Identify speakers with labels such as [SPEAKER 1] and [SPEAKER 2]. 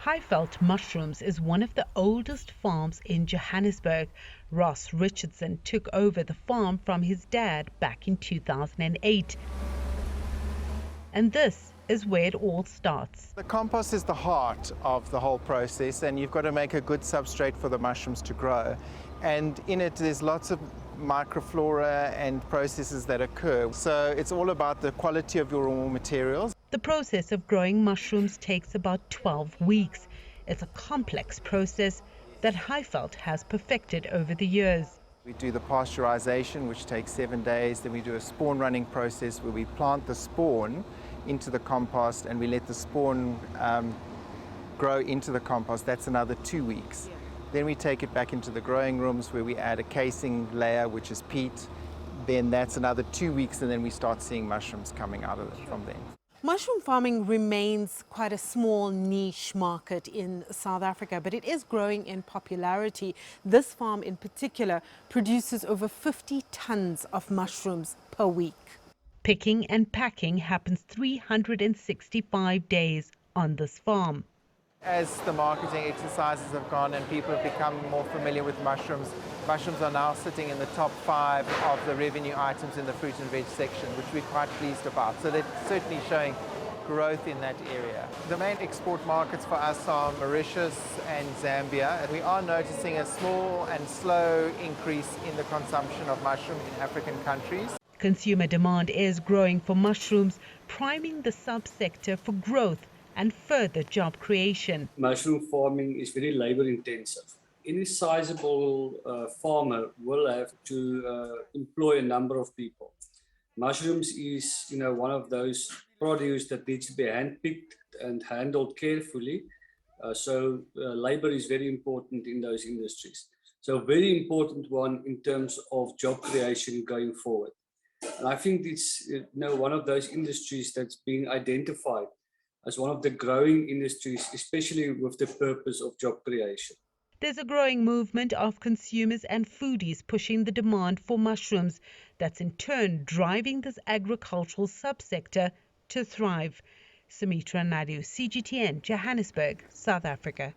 [SPEAKER 1] Highveld Mushrooms is one of the oldest farms in Johannesburg. Ross Richardson took over the farm from his dad back in 2008. And this is where it all starts.
[SPEAKER 2] The compost is the heart of the whole process, and you've got to make a good substrate for the mushrooms to grow. And in it, there's lots of microflora and processes that occur. So it's all about the quality of your raw materials.
[SPEAKER 1] The process of growing mushrooms takes about 12 weeks. It's a complex process that Highveld has perfected over the years.
[SPEAKER 2] We do the pasteurization, which takes 7 days. Then we do a spawn running process where we plant the spawn into the compost and we let the spawn grow into the compost. That's another 2 weeks. Then we take it back into the growing rooms where we add a casing layer, which is peat. Then that's another 2 weeks, and then we start seeing mushrooms coming out of it from then.
[SPEAKER 3] Mushroom farming remains quite a small niche market in South Africa, but it is growing in popularity. This farm in particular produces over 50 tons of mushrooms per week.
[SPEAKER 1] Picking and packing happens 365 days on this farm.
[SPEAKER 2] As the marketing exercises have gone and people have become more familiar with mushrooms, mushrooms are now sitting in the top 5 of the revenue items in the fruit and veg section, which we're quite pleased about. So they're certainly showing growth in that area. The main export markets for us are Mauritius and Zambia. We are noticing a small and slow increase in the consumption of mushroom in African countries.
[SPEAKER 1] Consumer demand is growing for mushrooms, priming the subsector for growth and further job creation.
[SPEAKER 4] Mushroom farming is very labor intensive. Any sizable farmer will have to employ a number of people. Mushrooms is, one of those produce that needs to be handpicked and handled carefully. So labor is very important in those industries. So a very important one in terms of job creation going forward. And I think it's one of those industries that's being identified as one of the growing industries, especially with the purpose of job creation.
[SPEAKER 1] There's a growing movement of consumers and foodies pushing the demand for mushrooms that's in turn driving this agricultural subsector to thrive. Sumitra Naidu, CGTN, Johannesburg, South Africa.